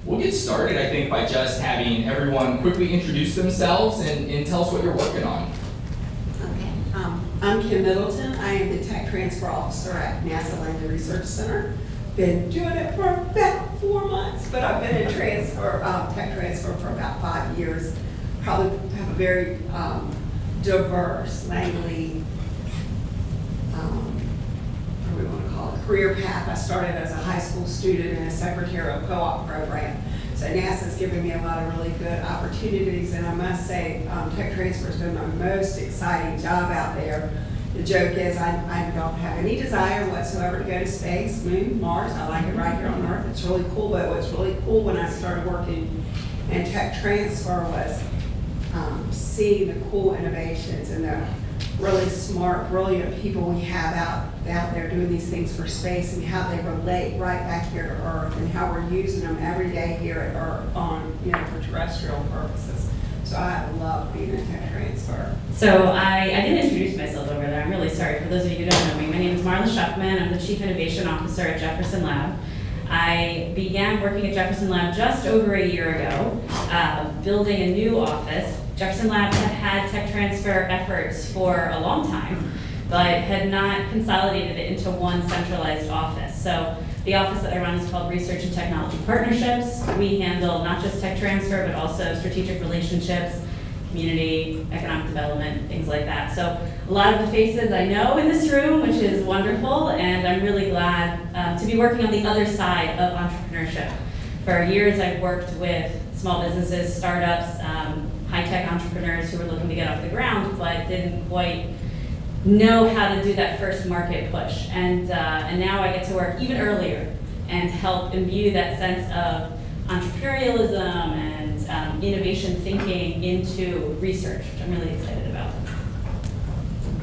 We'll get started, I think, by just having everyone quickly introduce themselves and tell us what you're working on. Okay, I'm Kim Middleton. I am the Tech Transfer Officer at NASA Langley Research Center. Been doing it for about 4 months, but I've been in tech transfer for about 5 years. Probably have a very diverse Langley, what do we want to call it, career path. I started as a high school student in a secretarial co-op program. So NASA's given me a lot of really good opportunities, and I must say, tech transfer has been my most exciting job out there. The joke is I don't have any desire whatsoever to go to space, moon, Mars. I like it right here on Earth. It's really cool, but what's really cool when I started working in tech transfer was seeing the cool innovations and the really smart, brilliant people we have out there doing these things for space and how they relate right back here to Earth and how we're using them every day here at Earth for terrestrial purposes. So I love being in tech transfer. So I didn't introduce myself over there. I'm really sorry. For those of you who don't know me, my name is Marla Schuchman. I'm the Chief Innovation Officer at Jefferson Lab. I began working at Jefferson Lab just over a year ago, building a new office. Jefferson Lab had tech transfer efforts for a long time, but had not consolidated it into one centralized office. So the office that I run is called Research and Technology Partnerships. We handle not just tech transfer, but also strategic relationships, community, economic development, things like that. So a lot of the faces I know in this room, which is wonderful, and I'm really glad to be working on the other side of entrepreneurship. For years, I've worked with small businesses, startups, high-tech entrepreneurs who were looking to get off the ground, but didn't quite know how to do that first market push. And now I get to work even earlier and help imbue that sense of entrepreneurialism and innovation thinking into research, which I'm really excited about.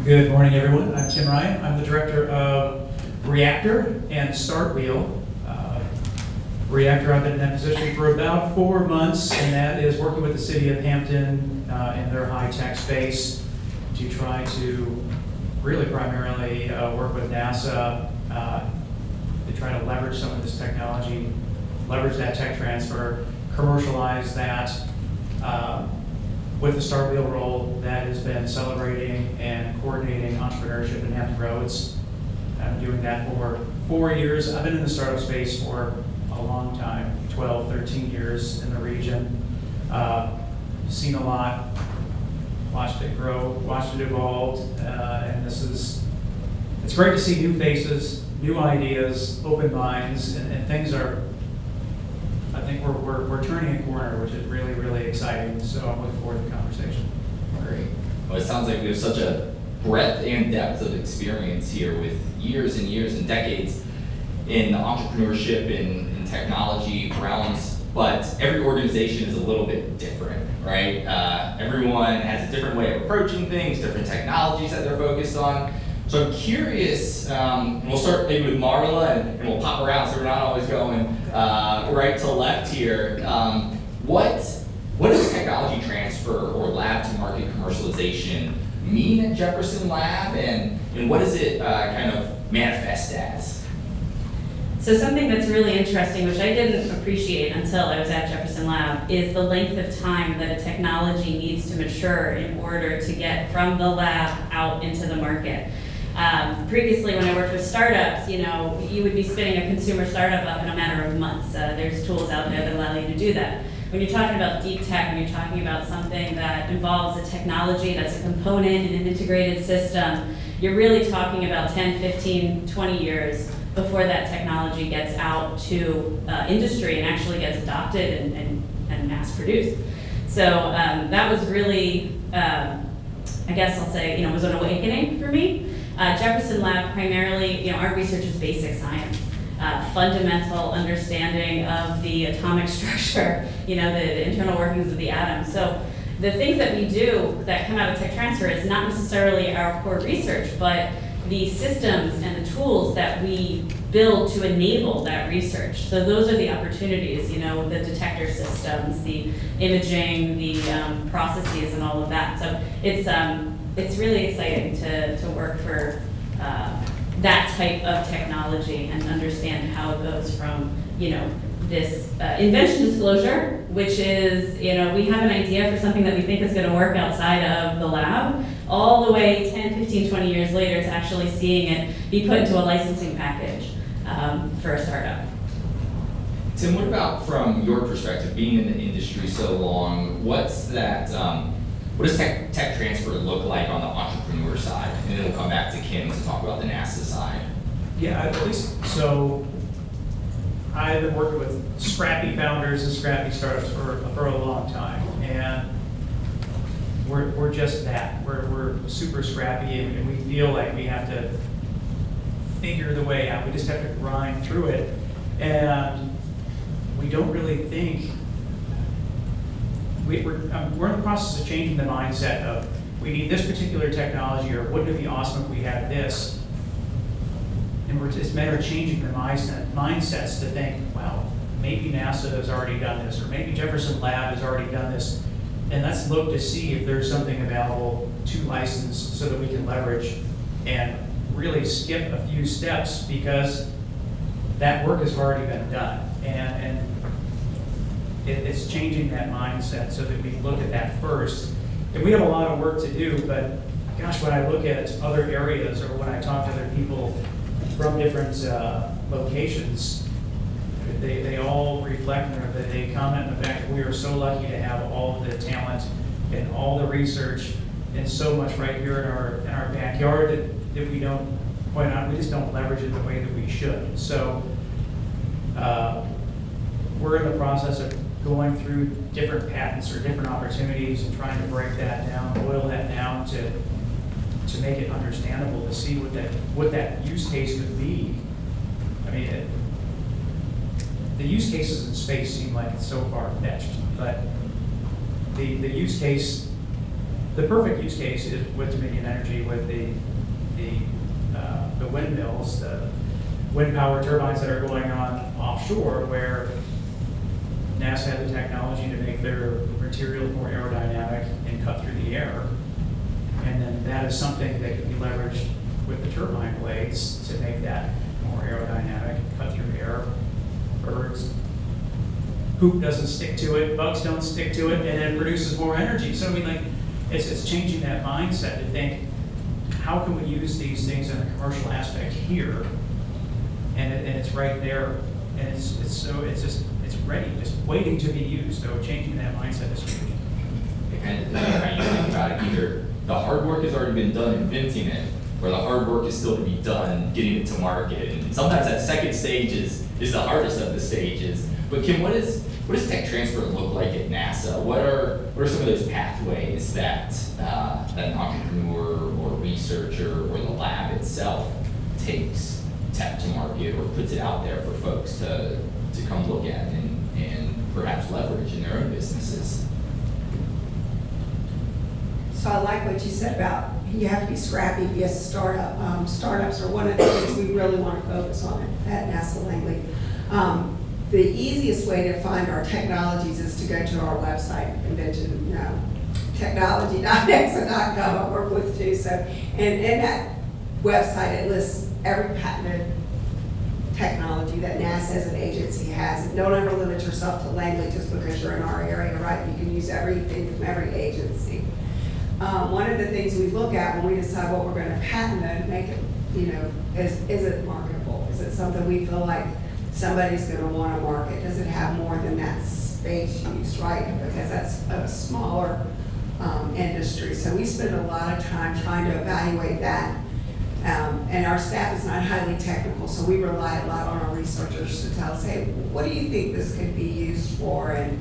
Good morning, everyone. I'm Tim Ryan. I'm the director of REaKTOR and Start Wheel. REaKTOR, I've been in that position for about 4 months, and that is working with the city of Hampton in their high-tech space to try to really primarily work with NASA to try to leverage some of this technology, leverage that tech transfer, commercialize that. With the Start Wheel role, that has been celebrating and coordinating entrepreneurship in Hampton Roads. I've been doing that for 4 years. I've been in the startup space for a long time, 12, 13 years in the region. Seen a lot, watched it grow, watched it evolve, and it's great to see new faces, new ideas, open minds, and things are, I think we're turning a corner, which is really, really exciting. So I'm looking forward to the conversation. Great. Well, it sounds like we have such a breadth and depth of experience here with years and years and decades in entrepreneurship and technology realms, but every organization is a little bit different, right? Everyone has a different way of approaching things, different technologies that they're focused on. So I'm curious, and we'll start maybe with Marla, and we'll pop around so we're not always going right to left here. What does technology transfer or lab to market commercialization mean at Jefferson Lab, and what does it kind of manifest as? So something that's really interesting, which I didn't appreciate until I was at Jefferson Lab, is the length of time that a technology needs to mature in order to get from the lab out into the market. Previously, when I worked with startups, you would be spinning a consumer startup up in a matter of months. There's tools out there that allow you to do that. When you're talking about deep tech, when you're talking about something that involves a technology that's a component in an integrated system, you're really talking about 10, 15, 20 years before that technology gets out to industry and actually gets adopted and mass produced. So that was really, I guess I'll say, was an awakening for me. Jefferson Lab primarily, our research is basic science, fundamental understanding of the atomic structure, the internal workings of the atom. So the things that we do that come out of tech transfer is not necessarily our core research, but the systems and the tools that we build to enable that research. So those are the opportunities, the detector systems, the imaging, the processes, and all of that. So it's really exciting to work for that type of technology and understand how it goes from this invention disclosure, which is, we have an idea for something that we think is going to work outside of the lab, all the way 10, 15, 20 years later to actually seeing it be put into a licensing package for a startup. Tim, what about from your perspective, being in the industry so long, what's that, what does tech transfer look like on the entrepreneur side? And then we'll come back to Kim to talk about the NASA side. Yeah, at least, so I've been working with scrappy founders and scrappy startups for a long time, and we're just that. We're super scrappy, and we feel like we have to figure the way out. We just have to grind through it, and we don't really think. We're in the process of changing the mindset of we need this particular technology, or wouldn't it be awesome if we had this? And it's a matter of changing the mindsets to think, wow, maybe NASA has already done this, or maybe Jefferson Lab has already done this, and let's look to see if there's something available to license so that we can leverage and really skip a few steps because that work has already been done. And it's changing that mindset so that we look at that first. And we have a lot of work to do, but gosh, when I look at other areas or when I talk to other people from different locations, they all reflect or that they comment on the fact that we are so lucky to have all of the talent and all the research and so much right here in our backyard that we don't, quite honestly, we just don't leverage it the way that we should. So we're in the process of going through different patents or different opportunities and trying to break that down, boil that down to make it understandable, to see what that use case could be. I mean, the use cases in space seem like it's so far-fetched, but the use case, the perfect use case is with Dominion Energy, with the windmills, the wind power turbines that are going on offshore, where NASA had the technology to make their materials more aerodynamic and cut through the air. And then that is something that can be leveraged with the turbine blades to make that more aerodynamic, cut through air. Birds, poop doesn't stick to it, bugs don't stick to it, and it produces more energy. So I mean, like, it's changing that mindset to think, how can we use these things in a commercial aspect here? And it's right there, and it's ready, just waiting to be used. So changing that mindset is huge. And how you think about it, either the hard work has already been done inventing it, or the hard work is still to be done getting it to market. And sometimes that second stage is the hardest of the stages. But Kim, what does tech transfer look like at NASA? What are some of those pathways that an entrepreneur or researcher or the lab itself takes tech to market or puts it out there for folks to come look at and perhaps leverage in their own businesses? So I like what you said about you have to be scrappy, be a startup. Startups are one of the things we really want to focus on at NASA Langley. The easiest way to find our technologies is to go to our website, technology.nasa.gov. I work with too. So, and in that website, it lists every patented technology that NASA as an agency has. Don't ever limit yourself to Langley just because you're in our area, right? You can use everything from every agency. One of the things we look at when we decide what we're going to patent and make it, is it marketable? Is it something we feel like somebody's going to want to market? Does it have more than that space use, right? Because that's a smaller industry. So we spend a lot of time trying to evaluate that. And our staff is not highly technical, so we rely a lot on our researchers to tell us, hey, what do you think this could be used for? And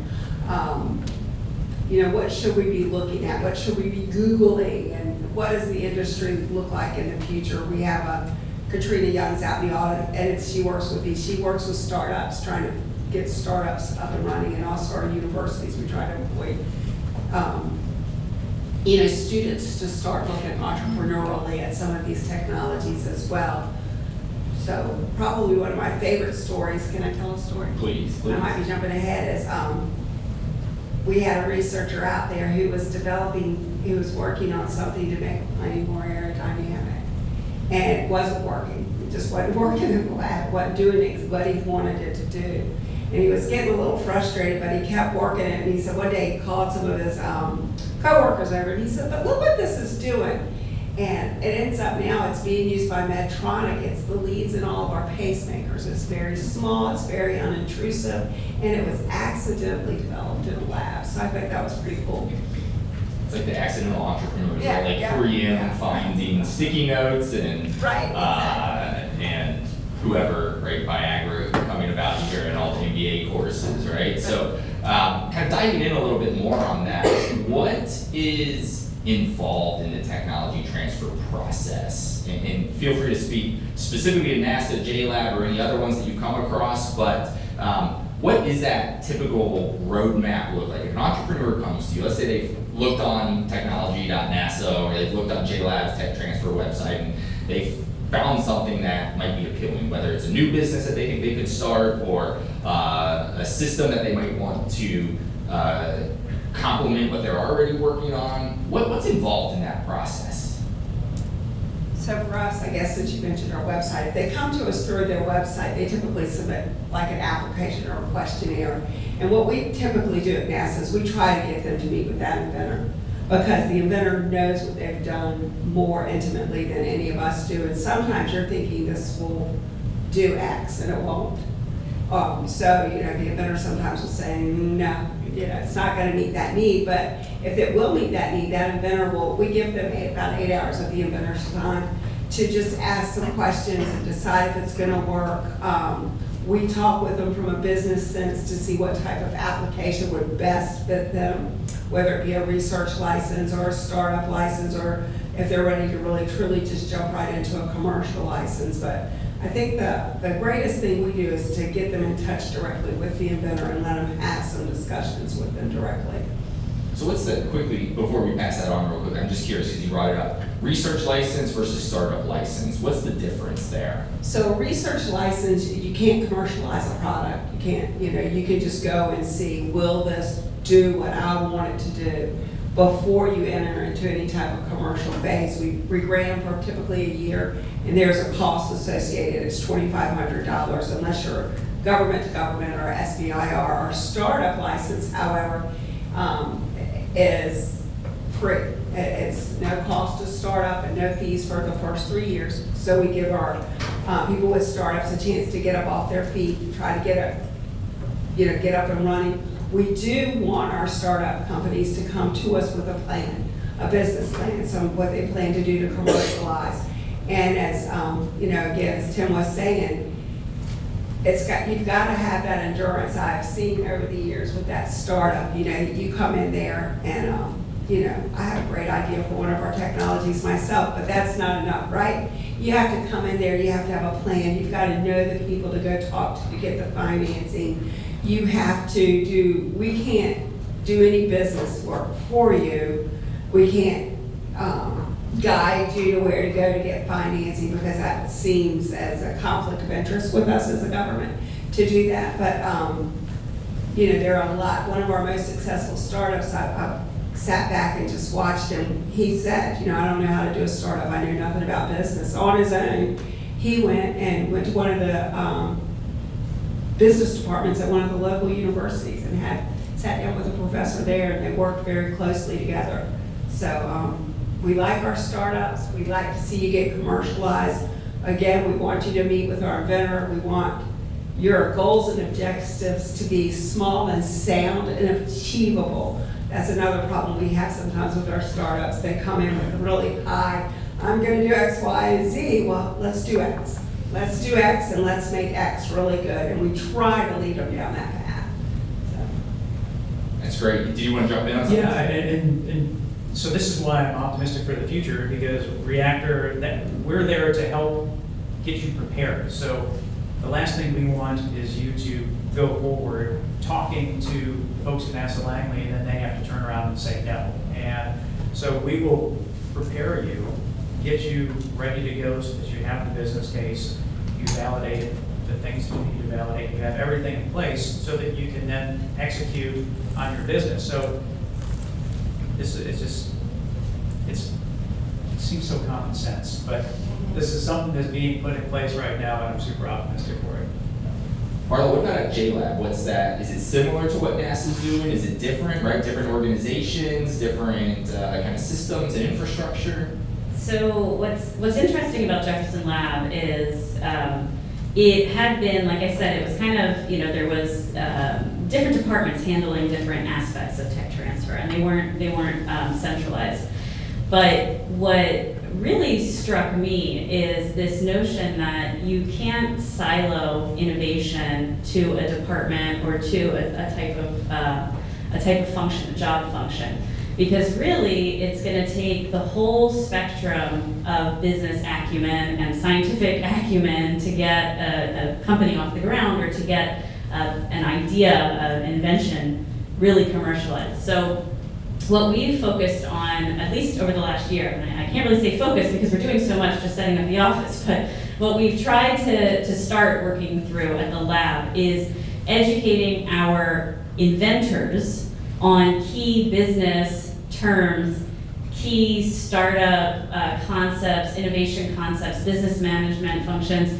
what should we be looking at? What should we be Googling? And what does the industry look like in the future? We have Katrina Young's out in the audit, and she works with startups, trying to get startups up and running, and also our universities. We try to avoid, students to start looking entrepreneurially at some of these technologies as well. So probably one of my favorite stories, can I tell a story? Please. I might be jumping ahead, is we had a researcher out there who was working on something to make a plane more aerodynamic. And it wasn't working. It just wasn't working in the lab, wasn't doing what he wanted it to do. And he was getting a little frustrated, but he kept working it. And he said one day he called some of his coworkers over, and he said, "But look what this is doing." And it ends up now, it's being used by Medtronic. It's the leads in all of our pacemakers. It's very small, it's very unintrusive, and it was accidentally developed in a lab. So I think that was pretty cool. It's like the accidental entrepreneurs, Yeah, right? Like yeah, 3M yeah. finding sticky notes and Right, exactly. and whoever, right, Viagra coming about here in all the MBA courses, right? So kind of diving in a little bit more on that, what is involved in the technology transfer process? And feel free to speak specifically to NASA, JLab, or any other ones that you come across, but what is that typical roadmap look like? If an entrepreneur comes to you, let's say they've looked on technology.nasa or they've looked on JLab's tech transfer website and they've found something that might be appealing, whether it's a new business that they think they could start or a system that they might want to complement what they're already working on. What's involved in that process? So for us, I guess since you mentioned our website, if they come to us through their website, they typically submit like an application or a questionnaire. And what we typically do at NASA is we try to get them to meet with that inventor, because the inventor knows what they've done more intimately than any of us do. And sometimes you're thinking this will do X and it won't. So, you know, the inventor sometimes will say, no, you know, it's not going to meet that need. But if it will meet that need, that inventor will, we give them about 8 hours of the inventor's time to just ask some questions and decide if it's going to work. We talk with them from a business sense to see what type of application would best fit them, whether it be a research license or a startup license, or if they're ready to really truly just jump right into a commercial license. But I think the greatest thing we do is to get them in touch directly with the inventor and let them have some discussions with them directly. So what's the, quickly, before we pass that on real quick, I'm just curious because you brought it up, research license versus startup license, what's the difference there? So a research license, you can't commercialize a product. You can't, you know, you can just go and see, will this do what I want it to do before you enter into any type of commercial phase. We grant them for typically a year, and there's a cost associated. It's $2,500 unless you're government to government or SBIR. Our startup license, however, is free. It's no cost to start up and no fees for the first 3 years. So we give our people with startups a chance to get up off their feet and try to get up and running. We do want our startup companies to come to us with a plan, a business plan, what they plan to do to commercialize. And as you know, again, as Tim was saying, you've got to have that endurance. I've seen over the years with that startup. You know, you come in there and you know, I have a great idea for one of our technologies myself, but that's not enough, right? You have to come in there. You have to have a plan. You've got to know the people to go talk to get the financing. You have to do. We can't do any business work for you. We can't guide you to where to go to get financing, because that seems as a conflict of interest with us as a government to do that. But you know, there are a lot. One of our most successful startups, I've sat back and just watched him. He said, you know, I don't know how to do a startup. I knew nothing about business. On his own, he went to one of the business departments at one of the local universities and sat down with a professor there, and they worked very closely together. So we like our startups. We like to see you get commercialized. Again, we want you to meet with our inventor. We want your goals and objectives to be small and sound and achievable. That's another problem we have sometimes with our startups. They come in with a really high, I'm going to do X, Y, and Z. Well, let's do X. Let's do X, and let's make X really good. And we try to lead them down that path. So. That's great. Did you want to jump in on something? Yeah, and so this is why I'm optimistic for the future, because REaKTOR, we're there to help get you prepared. So the last thing we want is you to go forward talking to folks at NASA Langley, and then they have to turn around and say no. And so we will prepare you, get you ready to go so that you have the business case, you validate the things that you need to validate, you have everything in place so that you can then execute on your business. So this is just, it seems so common sense, but this is something that's being put in place right now, and I'm super optimistic for it. Marla, what about at JLab? What's that? Is it similar to what NASA's doing? Is it different, right? Different organizations, different kind of systems and infrastructure? So what's interesting about Jefferson Lab is it had been, like I said, it was kind of, there was different departments handling different aspects of tech transfer, and they weren't centralized. But what really struck me is this notion that you can't silo innovation to a department or to a type of function, a job function. Because really, it's going to take the whole spectrum of business acumen and scientific acumen to get a company off the ground or to get an idea, an invention really commercialized. So what we've focused on, at least over the last year, and I can't really say focus because we're doing so much just setting up the office, but what we've tried to start working through at the lab is educating our inventors on key business terms, key startup concepts, innovation concepts, business management functions,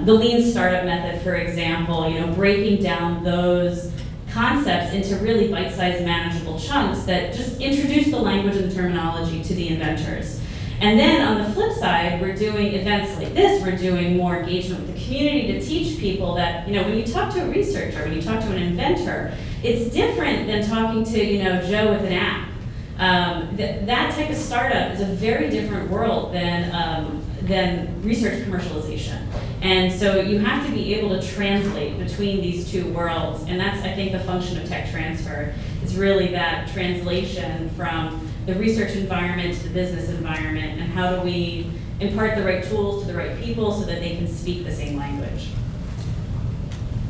the lean startup method, for example, breaking down those concepts into really bite-sized manageable chunks that just introduce the language and the terminology to the inventors. And then on the flip side, we're doing events like this, we're doing more engagement with the community to teach people that, when you talk to a researcher, when you talk to an inventor, it's different than talking to, Joe with an app. That type of startup is a very different world than research commercialization. And so you have to be able to translate between these two worlds. And that's, I think, the function of tech transfer. It's really that translation from the research environment to the business environment, and how do we impart the right tools to the right people so that they can speak the same language.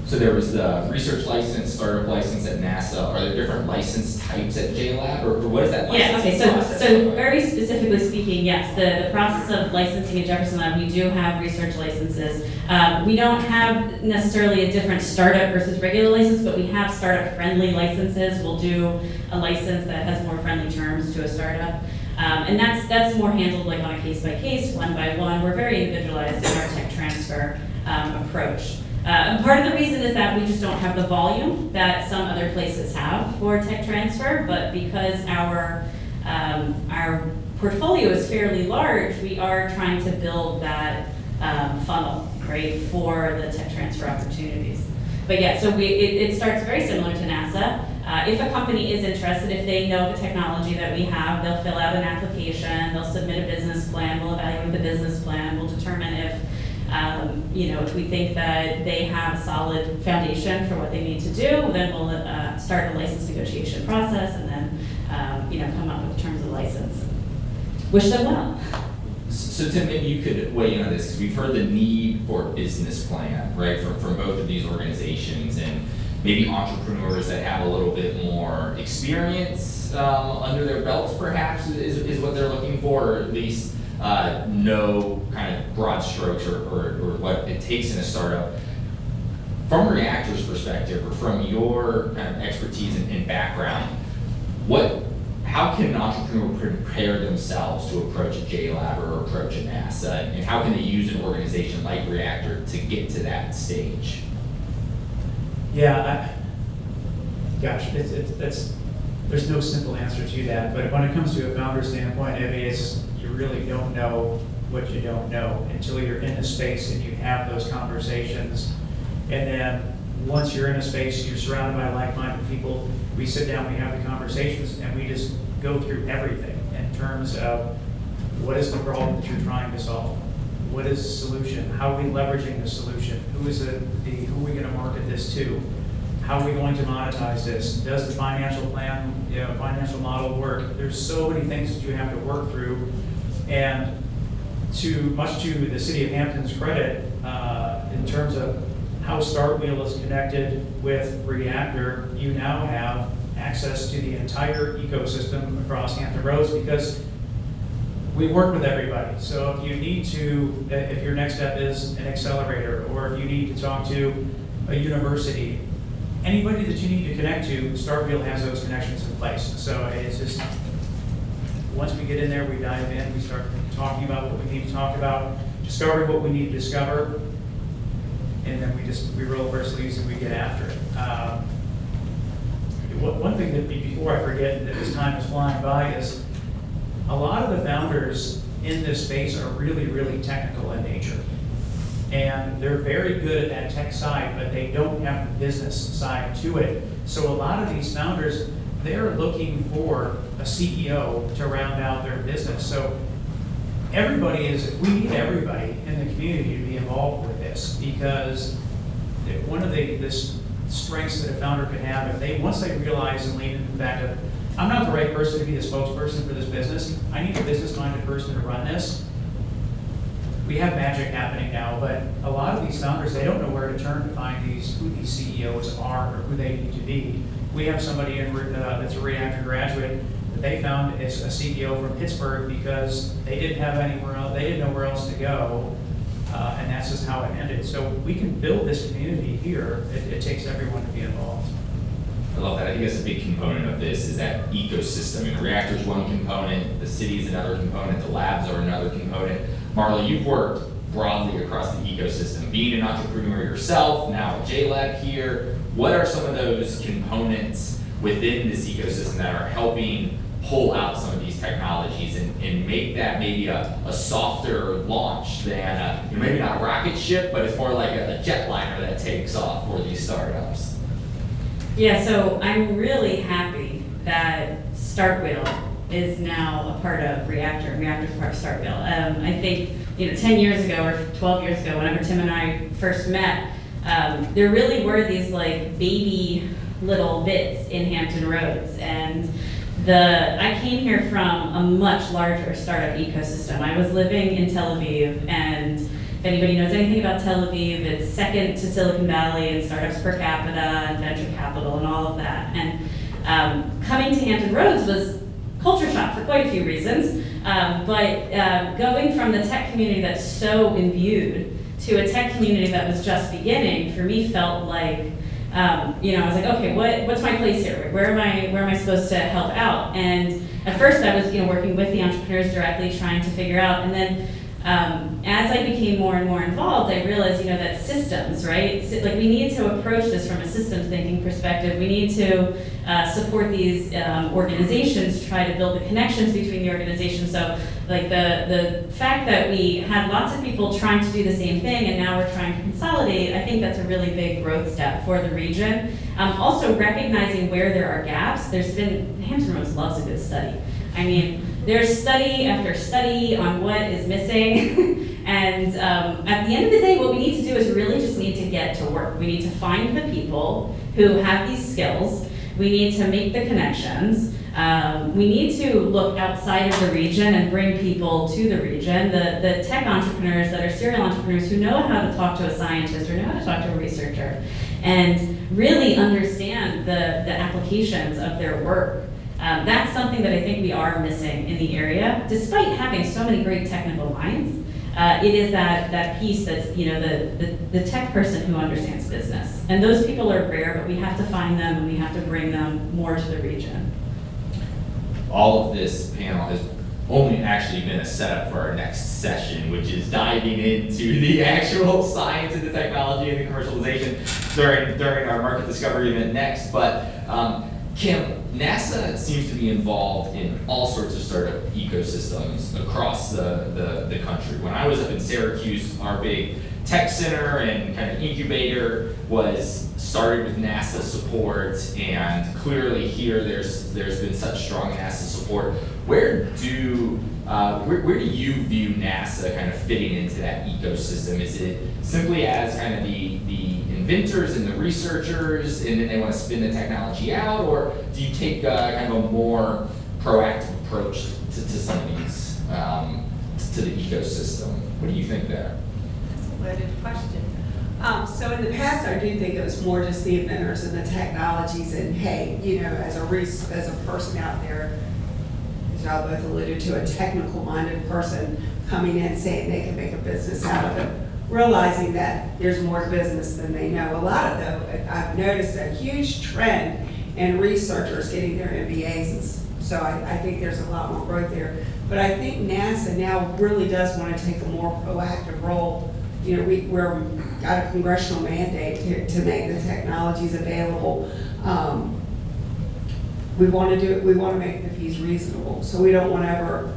So there was the research license, startup license at NASA. Are there different license types at JLab, or what is that licensing process? So very specifically speaking, yes, the process of licensing at Jefferson Lab, we do have research licenses. We don't have necessarily a different startup versus regular license, but we have startup-friendly licenses. We'll do a license that has more friendly terms to a startup. And that's more handled like on a case-by-case, one-by-one. We're very individualized in our tech transfer approach. And part of the reason is that we just don't have the volume that some other places have for tech transfer, but because our portfolio is fairly large, we are trying to build that funnel, right, for the tech transfer opportunities. But yeah, so it starts very similar to NASA. If a company is interested, if they know the technology that we have, they'll fill out an application, they'll submit a business plan, we'll evaluate the business plan, we'll determine if if we think that they have a solid foundation for what they need to do, then we'll start a license negotiation process and then, come up with terms of license. Wish them well. So Tim, maybe you could weigh in on this, because we've heard the need for a business plan, right, from both of these organizations, and maybe entrepreneurs that have a little bit more experience under their belts, perhaps, is what they're looking for, or at least know kind of broad strokes or what it takes in a startup. From REaKTOR's perspective, or from your kind of expertise and background, how can an entrepreneur prepare themselves to approach a JLab or approach a NASA, and how can they use an organization like REaKTOR to get to that stage? Yeah, there's no simple answer to that, but when it comes to a founder standpoint, you really don't know what you don't know until you're in the space and you have those conversations. And then once you're in a space, you're surrounded by like-minded people, we sit down, we have the conversations, and we just go through everything in terms of what is the problem that you're trying to solve? What is the solution? How are we leveraging the solution? Who are we going to market this to? How are we going to monetize this? Does the financial plan, financial model work? There's so many things that you have to work through. And much to the city of Hampton's credit, in terms of how Startwheel is connected with REaKTOR, you now have access to the entire ecosystem across Hampton Roads, because we work with everybody. So if your next step is an accelerator, or if you need to talk to a university, anybody that you need to connect to, Startwheel has those connections in place. So it's just, once we get in there, we dive in, we start talking about what we need to talk about, discover what we need to discover, and then we roll up our sleeves and we get after it. One thing that before I forget that this time is flying by is a lot of the founders in this space are really, really technical in nature. And they're very good at that tech side, but they don't have the business side to it. So a lot of these founders, they're looking for a CEO to round out their business. So we need everybody in the community to be involved with this, because one of the strengths that a founder could have, once they realize and lean into the fact that I'm not the right person to be the spokesperson for this business, I need a business-minded person to run this. We have magic happening now, but a lot of these founders, they don't know where to turn to find who these CEOs are or who they need to be. We have somebody that's a REaKTOR graduate that they found as a CEO from Pittsburgh because they didn't have anywhere else, they didn't know where else to go, and that's just how it ended. So we can build this community here. It takes everyone to be involved. I love that. I think that's a big component of this is that ecosystem. And REaKTOR is one component, the city is another component, the labs are another component. Marla, you've worked broadly across the ecosystem, being an entrepreneur yourself, now at JLab here. What are some of those components within this ecosystem that are helping pull out some of these technologies and make that maybe a softer launch than maybe not a rocket ship, but it's more like a jetliner that takes off for these startups? Yeah, so I'm really happy that Startwheel is now a part of REaKTOR, and REaKTOR is part of Startwheel. I think 10 years ago or 12 years ago, whenever Tim and I first met, there really were these like baby little bits in Hampton Roads, and I came here from a much larger startup ecosystem. I was living in Tel Aviv, and if anybody knows anything about Tel Aviv, it's second to Silicon Valley in startups per capita and venture capital and all of that. And coming to Hampton Roads was culture shock for quite a few reasons, but going from the tech community that's so imbued to a tech community that was just beginning, for me felt like, I was like, okay, what's my place here? Where am I supposed to help out? And at first I was, working with the entrepreneurs directly, trying to figure out, and then as I became more and more involved, I realized, that systems, right? Like we need to approach this from a systems thinking perspective. We need to support these organizations, try to build the connections between the organizations. So like the fact that we had lots of people trying to do the same thing and now we're trying to consolidate, I think that's a really big growth step for the region. Also recognizing where there are gaps. Hampton Roads loves a good study. I mean, there's study after study on what is missing. And at the end of the day, what we need to do is really just need to get to work. We need to find the people who have these skills. We need to make the connections. We need to look outside of the region and bring people to the region. The tech entrepreneurs that are serial entrepreneurs who know how to talk to a scientist or know how to talk to a researcher and really understand the applications of their work. That's something that I think we are missing in the area. Despite having so many great technical minds, it is that piece that's, the tech person who understands business. And those people are rare, but we have to find them and we have to bring them more to the region. All of this panel has only actually been a setup for our next session, which is diving into the actual science and the technology and the commercialization during our market discovery event next. But Kim, NASA seems to be involved in all sorts of startup ecosystems across the country. When I was up in Syracuse, our big tech center and kind of incubator was started with NASA support, and clearly here there's been such strong NASA support. Where do you view NASA kind of fitting into that ecosystem? Is it simply as kind of the inventors and the researchers, and then they want to spin the technology out, or do you take kind of a more proactive approach to some of these, to the ecosystem? What do you think there? That's a loaded question. So in the past, I do think it was more just the inventors and the technologies, and hey, as a person out there, as y'all both alluded to, a technical-minded person coming in saying they can make a business out of it, realizing that there's more business than they know. I've noticed a huge trend in researchers getting their MBAs, and so I think there's a lot more growth there. But I think NASA now really does want to take a more proactive role you know, we're got a congressional mandate to make the technologies available. We want to do it, we want to make the fees reasonable, so we don't want to ever,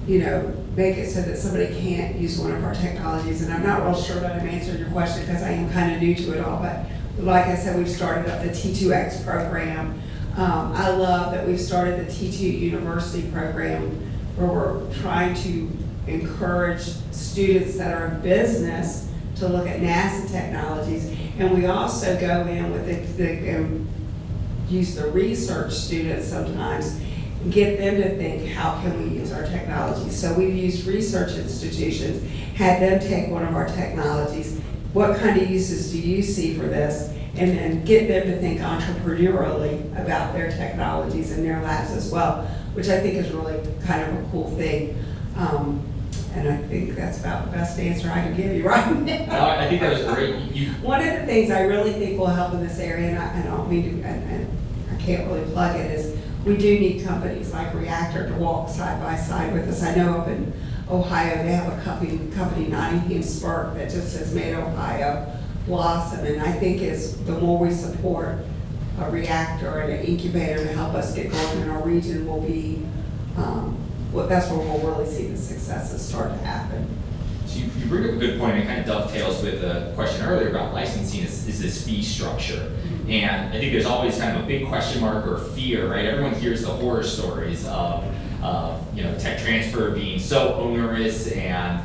you know, make it so that somebody can't use one of our technologies. And I'm not real sure that I'm answering your question because I am kind of new to it all, but like I said, we've started up the T2X program. I love that we've started the T2 University program where we're trying to encourage students that are in business to look at NASA technologies. And we also go in with use the research students sometimes and get them to think, how can we use our technology? So we've used research institutions, had them take one of our technologies. What kind of uses do you see for this? And then get them to think entrepreneurially about their technologies in their labs as well, which I think is really kind of a cool thing. And I think that's about the best answer I can give you right now. No, I think that was great. One of the things I really think will help in this area, and I don't mean to, and I can't really plug it, is we do need companies like REaKTOR to walk side by side with us. I know up in Ohio, they have a company Nottingham Spark, that just has made Ohio blossom. And I think the more we support a REaKTOR and an incubator to help us get going in our region will be, that's where we'll really see the successes start to happen. So you bring up a good point, and it kind of dovetails with the question earlier about licensing, is this fee structure. And I think there's always kind of a big question mark or fear, right? Everyone hears the horror stories of you know, tech transfer being so onerous and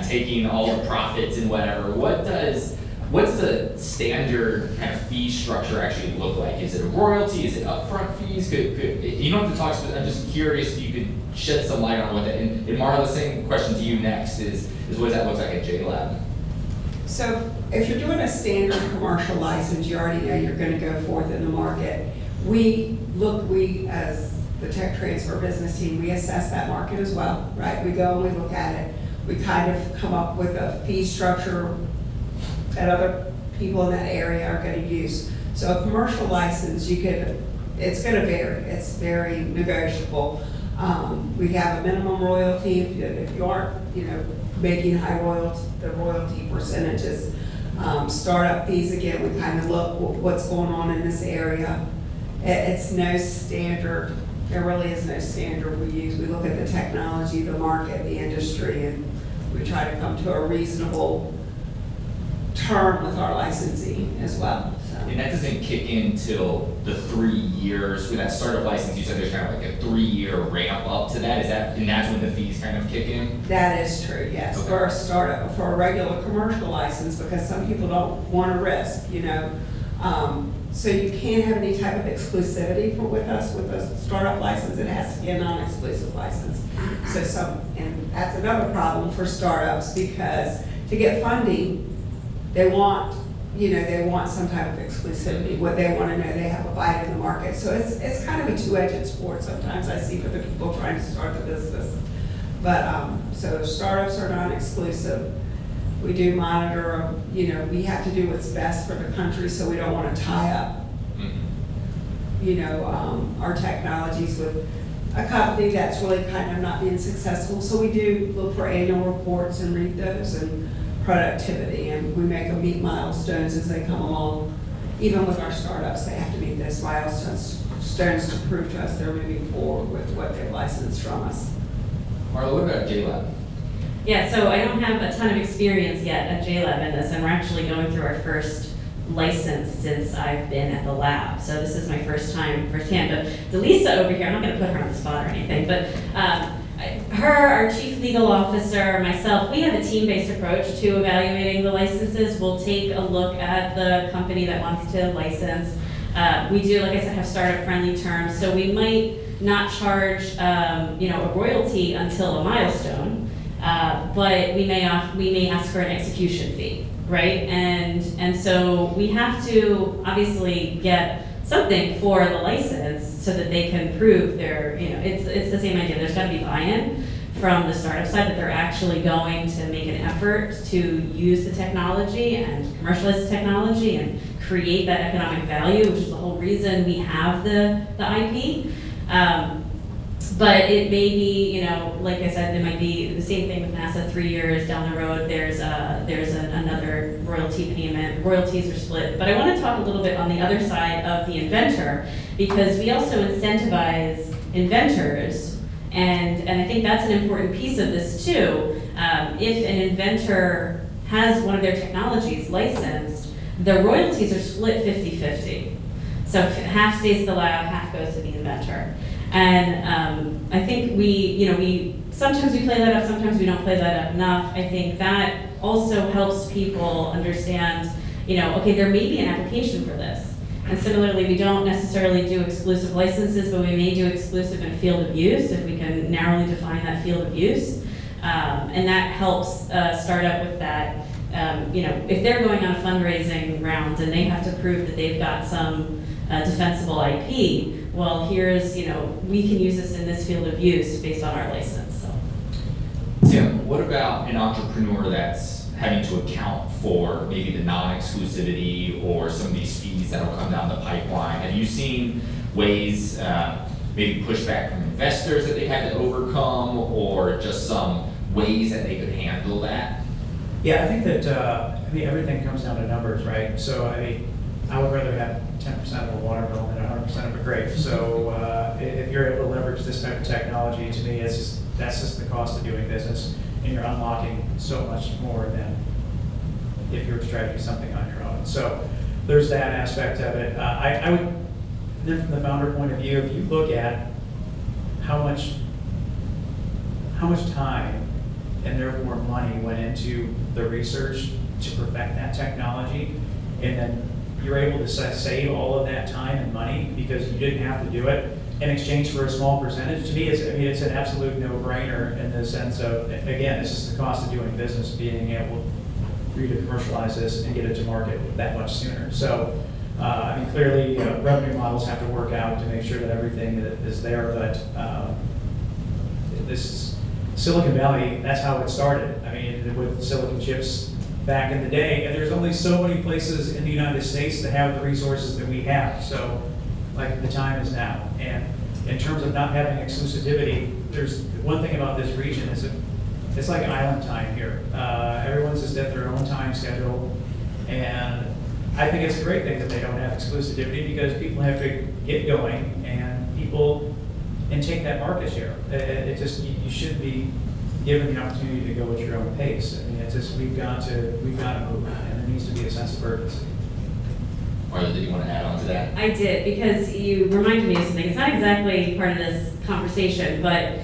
taking all the profits and whatever. What's the standard kind of fee structure actually look like? Is it a royalty? Is it upfront fees? You don't have to talk specifically. I'm just curious if you could shed some light on what that. And Marla, the same question to you next is what does that look like at JLab? So if you're doing a standard commercial license, you already know you're going to go forth in the market. We as the tech transfer business team, we assess that market as well, right? We go and we look at it. We kind of come up with a fee structure that other people in that area are going to use. So a commercial license, it's going to vary. It's very negotiable. We have a minimum royalty if you aren't, you know, making high royalty, the royalty percentages. Startup fees, again, we kind of look what's going on in this area. It's no standard. There really is no standard we use. We look at the technology, the market, the industry, and we try to come to a reasonable term with our licensing as well. So. And that doesn't kick in till the 3 years. With that startup license, you said there's kind of like a 3-year ramp up to that. And that's when the fees kind of kick in? That is true, yes. Okay. For a startup, for a regular commercial license, because some people don't want to risk, you know. So you can't have any type of exclusivity with us with a startup license. It has to be a non-exclusive license. And that's another problem for startups, because to get funding, they want some type of exclusivity. What they want to know, they have a bite in the market. So it's kind of a two-edged sport sometimes, I see, for the people trying to start the business. But so startups are non-exclusive. We do monitor, you know, we have to do what's best for the country, so we don't want to tie up, you know, our technologies with a company that's really kind of not being successful. So we do look for annual reports and read those, and productivity, and we make them meet milestones as they come along. Even with our startups, they have to meet those milestones to prove to us they're moving forward with what they've licensed from us. Marla, what about JLab? Yeah, so I don't have a ton of experience yet at JLab in this, and we're actually going through our first license since I've been at the lab. So this is my first time firsthand. But Delisa over here, I'm not going to put her on the spot or anything, but her, our chief legal officer, myself, we have a team-based approach to evaluating the licenses. We'll take a look at the company that wants to license. We do, like I said, have startup-friendly terms, so we might not charge, you know, a royalty until a milestone, but we may ask for an execution fee, right? And so we have to obviously get something for the license so that they can prove their, you know, it's the same idea. There's got to be buy-in from the startup side that they're actually going to make an effort to use the technology and commercialize the technology and create that economic value, which is the whole reason we have the IP. But it may be, like I said, it might be the same thing with NASA. 3 years down the road, there's another royalty payment. Royalties are split. But I want to talk a little bit on the other side of the inventor, because we also incentivize inventors, and I think that's an important piece of this too. If an inventor has one of their technologies licensed, the royalties are split 50-50. So half stays at the lab, half goes to the inventor. And I think we sometimes we play that up, sometimes we don't play that up enough. I think that also helps people understand, okay, there may be an application for this. And similarly, we don't necessarily do exclusive licenses, but we may do exclusive in a field of use if we can narrowly define that field of use. And that helps start up with that. If they're going on a fundraising round and they have to prove that they've got some defensible IP, well, here's, we can use this in this field of use based on our license. So. Tim, what about an entrepreneur that's having to account for maybe the non-exclusivity or some of these fees that'll come down the pipeline? Have you seen ways, maybe pushback from investors that they had to overcome, or just some ways that they could handle that? Yeah, I think that, everything comes down to numbers, right? So, I would rather have 10% of a watermelon than 100% of a grape. So, if you're able to leverage this type of technology, to me, that's just the cost of doing business. And you're unlocking so much more than if you were to try to do something on your own. So, there's that aspect of it. I would, then from the founder point of view, if you look at how much time and therefore money went into the research to perfect that technology, and then you're able to save all of that time and money because you didn't have to do it in exchange for a small percentage. To me, it's an absolute no-brainer in the sense of, again, it's just the cost of doing business, being able for you to commercialize this and get it to market that much sooner. So, clearly, revenue models have to work out to make sure that everything is there, but this is Silicon Valley, that's how it started. With silicon chips back in the day, and there's only so many places in the United States that have the resources that we have. So, the time is now. And in terms of not having exclusivity, there's one thing about this region is it's like island time here. Everyone's just at their own time schedule, and I think it's a great thing that they don't have exclusivity because people have to get going and take that market share. You should be given the opportunity to go at your own pace. It's just we've got to move, and there needs to be a sense of urgency. Marla, did you want to add on to that? I did, because you reminded me of something. It's not exactly part of this conversation, but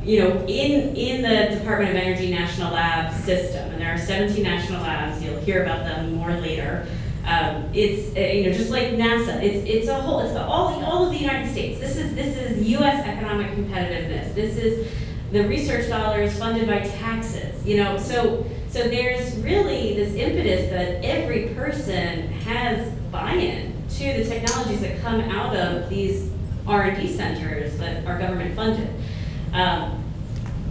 in the Department of Energy National Lab system, and there are 17 national labs. You'll hear about them more later. It's just like NASA. It's a whole. It's all of the United States. This is U.S. economic competitiveness. This is the research dollars funded by taxes. So there's really this impetus that every person has buy-in to the technologies that come out of these R&D centers that are government funded.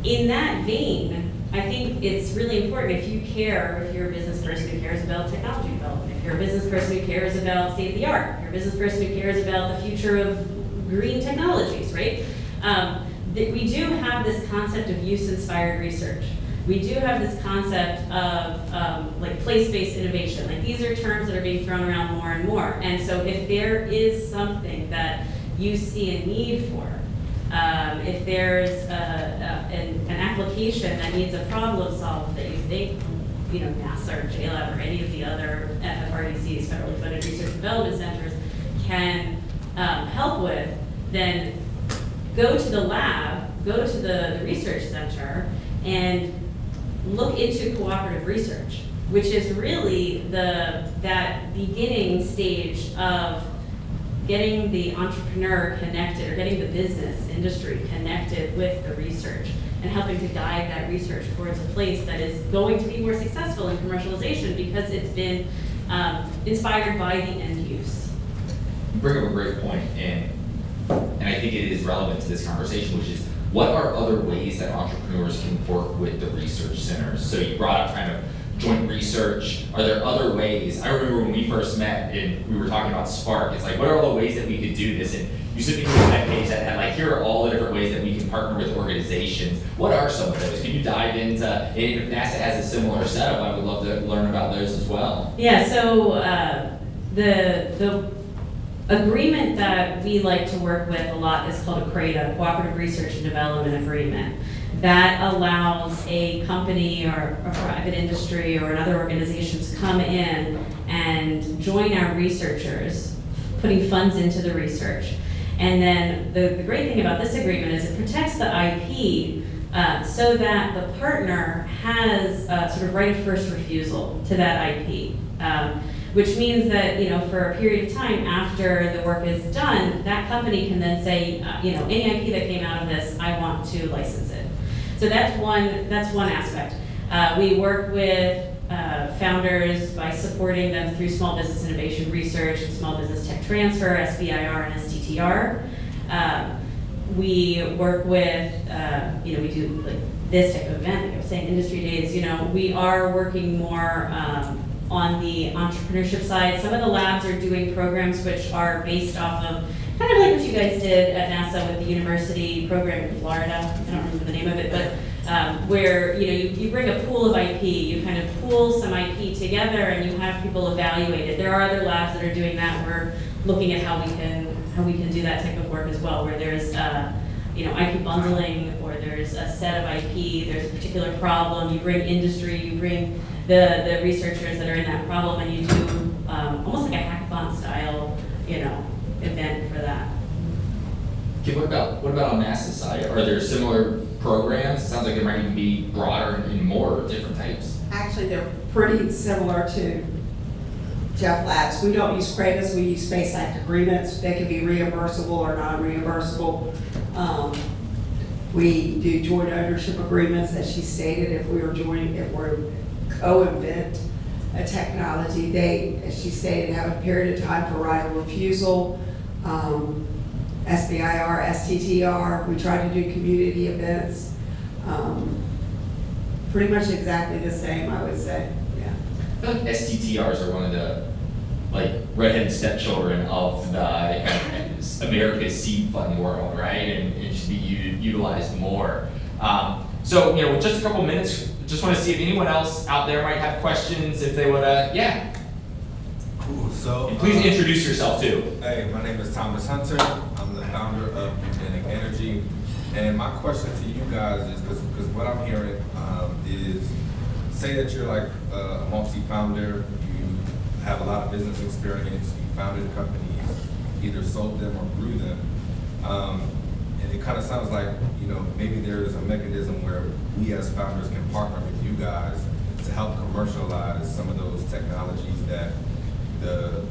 In that vein, I think it's really important if you're a business person who cares about technology development, if you're a business person who cares about state of the art, if you're a business person who cares about the future of green technologies, right? We do have this concept of use-inspired research. We do have this concept of place-based innovation. These are terms that are being thrown around more and more. And so if there is something that you see a need for, if there's an application that needs a problem solved that you think, NASA or JLab or any of the other FFRDCs, federally funded research and development centers, can help with, then go to the lab, go to the research center, and look into cooperative research, which is really that beginning stage of getting the entrepreneur connected, or getting the business industry connected with the research, and helping to guide that research towards a place that is going to be more successful in commercialization because it's been inspired by the end use. You bring up a great point, and I think it is relevant to this conversation, which is what are other ways that entrepreneurs can work with the research centers? So you brought up kind of joint research. Are there other ways? I remember when we first met and we were talking about Spark, it's like, what are all the ways that we could do this? And you sent me to a web page that had like, here are all the different ways that we can partner with organizations. What are some of those? Can you dive into, and if NASA has a similar setup, I would love to learn about those as well. Yeah, so the agreement that we like to work with a lot is called a CRADA, Cooperative Research and Development Agreement. That allows a company or a private industry or another organization to come in and join our researchers, putting funds into the research. And then the great thing about this agreement is it protects the IP so that the partner has sort of right of first refusal to that IP. Which means that, you know, for a period of time after the work is done, that company can then say, you know, any IP that came out of this, I want to license it. So that's one aspect. We work with founders by supporting them through small business innovation research and small business tech transfer, SBIR and STTR. We work with, you know, we do like this type of event, like I was saying, industry days. You know, we are working more on the entrepreneurship side. Some of the labs are doing programs which are based off of kind of like what you guys did at NASA with the university program in Florida. I don't remember the name of it, but where, you know, you bring a pool of IP, you kind of pool some IP together and you have people evaluate it. There are other labs that are doing that. We're looking at how we can do that type of work as well, where there's you know, IP bundling, or there's a set of IP, there's a particular problem, you bring industry, you bring the researchers that are in that problem, and you do almost like a hackathon style, you know, event for that. Okay, what about on NASA's side? Are there similar programs? It sounds like there might even be broader and more different types. Actually, they're pretty similar to Jeff Labs. We don't use CRADAs, we use Space Act agreements. They can be reimbursable or non-reimbursable. We do joint ownership agreements, as she stated. If we're co-invent a technology, they, as she stated, have a period of time for right of refusal. SBIR, STTR, we try to do community events. Pretty much exactly the same, I would say, yeah. I feel like STTRs are one of the like redheaded stepchildren of the kind of America's seed fund world, right? And it should be utilized more. So, you know, with just a couple minutes, just want to see if anyone else out there might have questions, if they would, yeah. Cool, so. And please introduce yourself too. Hey, my name is Thomas Hunter. I'm the founder of Organic Energy. And my question to you guys is, because what I'm hearing is, say that you're like a multi-founder, you have a lot of business experience, you founded companies, either sold them or grew them. And it kind of sounds like, you know, maybe there's a mechanism where we as founders can partner with you guys to help commercialize some of those technologies that the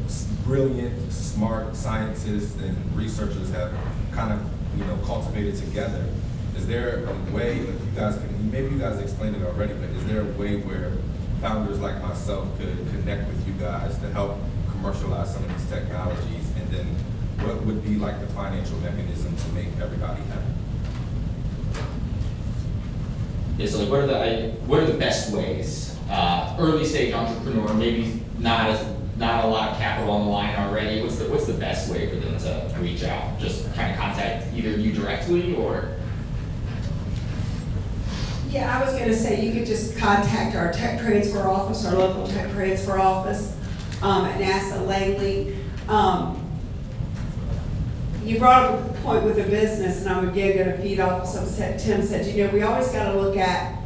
brilliant, smart scientists and researchers have kind of, you know, cultivated together. Is there a way, if you guys can, maybe you guys explained it already, but is there a way where founders like myself could connect with you guys to help commercialize some of these technologies? And then what would be like the financial mechanism to make everybody happy? Yeah, so like what are the best ways? Early stage entrepreneur, maybe not a lot of capital on the line already. What's the best way for them to reach out? Just kind of contact either you directly or? Yeah, I was gonna say you could just contact our tech transfer office, our local tech transfer office at NASA Langley. You brought up a point with a business, and I'm again gonna feed off something Tim said. You know, we always gotta look at,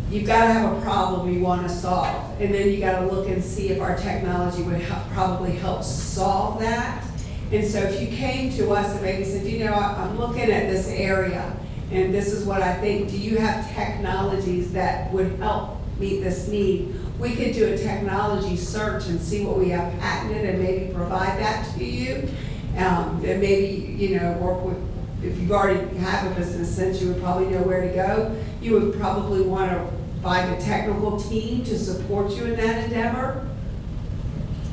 you've gotta have a problem you wanna solve, and then you gotta look and see if our technology would probably help solve that. And so if you came to us and maybe said, you know, I'm looking at this area, and this is what I think, do you have technologies that would help meet this need? We could do a technology search and see what we have patented and maybe provide that to you. And maybe, you know, work with, if you already have a business sense, you would probably know where to go. You would probably want to find a technical team to support you in that endeavor.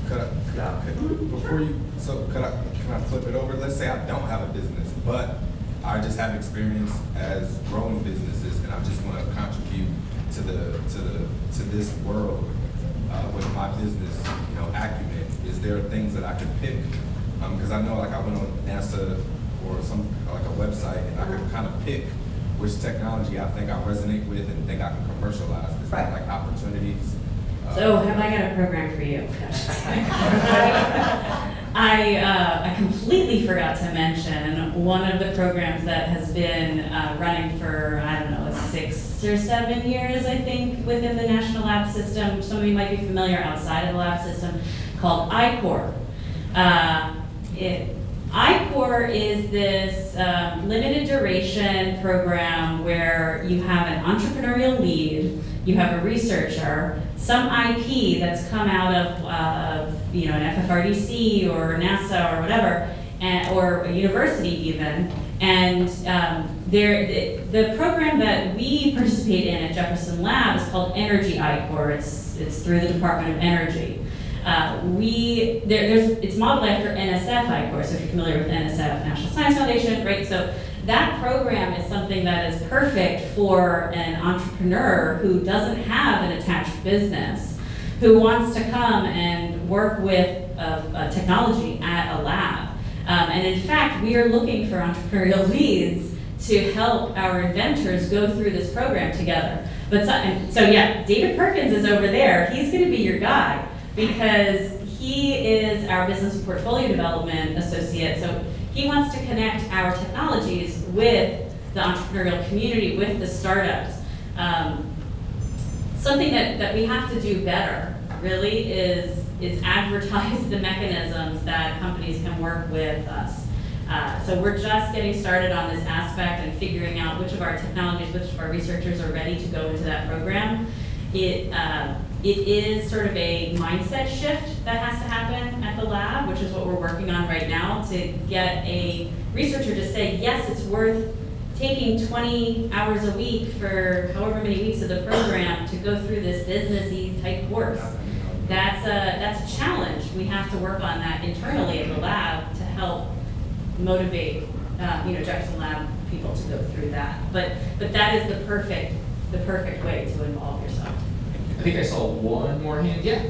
Can I flip it over? Let's say I don't have a business, but I just have experience as growing businesses, and I just want to contribute to this world with my business, you know, acumen. Is there things that I could pick Because I know, like, I went on NASA or some, like, a website, and I could kind of pick which technology I think I resonate with and think I can commercialize. Is that like opportunities? So have I got a program for you? I completely forgot to mention one of the programs that has been running for, I don't know, 6 or 7 years, I think, within the National Lab System. Some of you might be familiar outside of the lab system, called REaKTOR. REaKTOR is this limited duration program where you have an entrepreneurial lead, you have a researcher, some IP that's come out of an FFRDC or NASA or whatever, or a university even, and the program that we participate in at Jefferson Lab is called Energy REaKTOR. It's through the Department of Energy. It's modeled after NSF REaKTOR, so if you're familiar with NSF, National Science Foundation, right? So that program is something that is perfect for an entrepreneur who doesn't have an attached business, who wants to come and work with a technology at a lab. And in fact, we are looking for entrepreneurial leads to help our inventors go through this program together. So yeah, David Perkins is over there. He's going to be your guy, because he is our business portfolio development associate. So he wants to connect our technologies with the entrepreneurial community, with the startups. Something that we have to do better, really, is advertise the mechanisms that companies can work with us. So we're just getting started on this aspect and figuring out which of our technologies, which of our researchers are ready to go into that program. It is sort of a mindset shift that has to happen at the lab, which is what we're working on right now, to get a researcher to say, yes, it's worth taking 20 hours a week for however many weeks of the program to go through this businessy type course. That's a challenge. We have to work on that internally at the lab to help motivate Jefferson Lab people to go through that. But that is the perfect way to involve yourself. I think I saw one more hand. Yeah.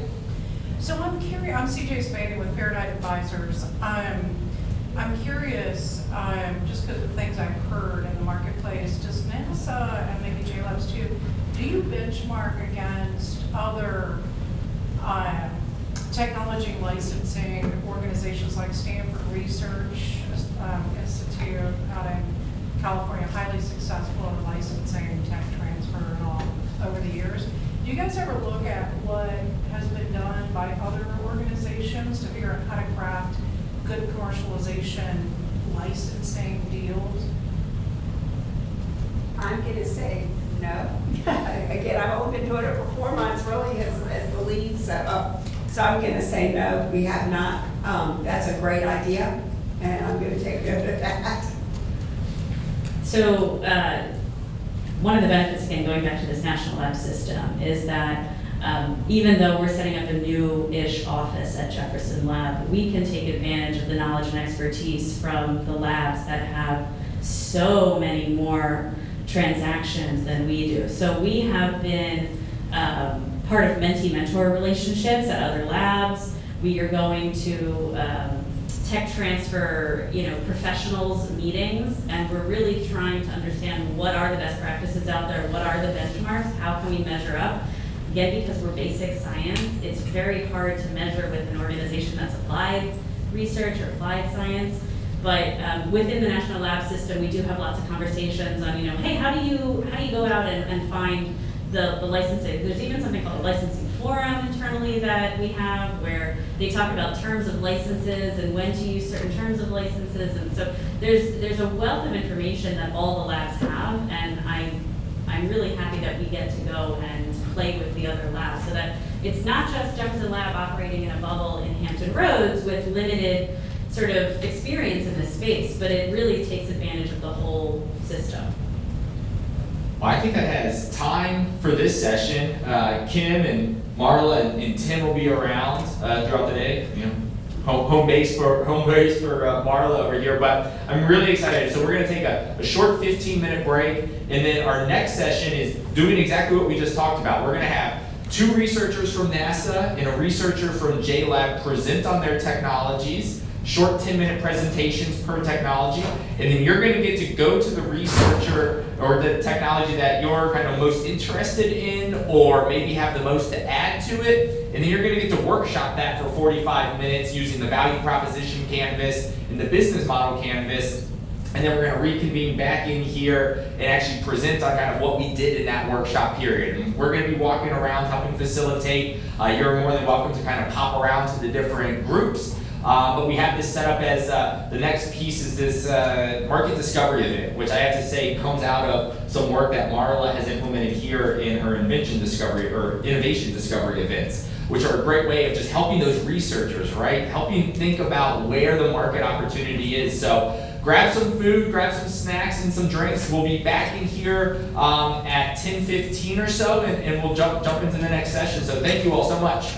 So I'm curious, I'm CJ Spady with Faraday Advisors. I'm curious, just because of things I've heard in the marketplace, does NASA and maybe JLabs too, do you benchmark against other technology licensing organizations like Stanford Research Institute out in California, highly successful in licensing, tech transfer and all over the years? Do you guys ever look at what has been done by other organizations to figure out how to craft good commercialization licensing deals? I'm going to say no. Again, I've only been doing it for 4 months, really, as the lead. So I'm going to say no, we have not. That's a great idea, and I'm going to take note of that. So one of the benefits, again, going back to this national lab system, is that even though we're setting up a new-ish office at Jefferson Lab, we can take advantage of the knowledge and expertise from the labs that have so many more transactions than we do. So we have been part of mentee-mentor relationships at other labs. We are going to tech transfer, professionals meetings, and we're really trying to understand what are the best practices out there, what are the benchmarks, how can we measure up. Again, because we're basic science, it's very hard to measure with an organization that's applied research or applied science. But within the national lab system, we do have lots of conversations on, hey, how do you go out and find the licensing? There's even something called a licensing forum internally that we have, where they talk about terms of licenses and when to use certain terms of licenses. And so there's a wealth of information that all the labs have, and I'm really happy that we get to go and play with the other labs, so that it's not just Jefferson Lab operating in a bubble in Hampton Roads with limited sort of experience in this space, but it really takes advantage of the whole system. Well, I think that has time for this session. Kim and Marla and Tim will be around throughout the day. Home base for Marla over here, but I'm really excited. So we're going to take a short 15-minute break, and then our next session is doing exactly what we just talked about. We're going to have 2 researchers from NASA and a researcher from JLab present on their technologies. short 10-minute presentations per technology, and then you're going to get to go to the researcher or the technology that you're kind of most interested in, or maybe have the most to add to it, and then you're going to get to workshop that for 45 minutes using the value proposition canvas and the business model canvas. And then we're going to reconvene back in here and actually present on kind of what we did in that workshop period. And we're going to be walking around helping facilitate. You're more than welcome to kind of pop around to the different groups. But we have this set up as the next piece is this market discovery event, which I have to say comes out of some work that Marla has implemented here in her invention discovery or innovation discovery events, which are a great way of just helping those researchers, right? Helping think about where the market opportunity is. So grab some food, grab some snacks and some drinks. We'll be back in here at 10:15 or so, and we'll jump into the next session. So thank you all so much.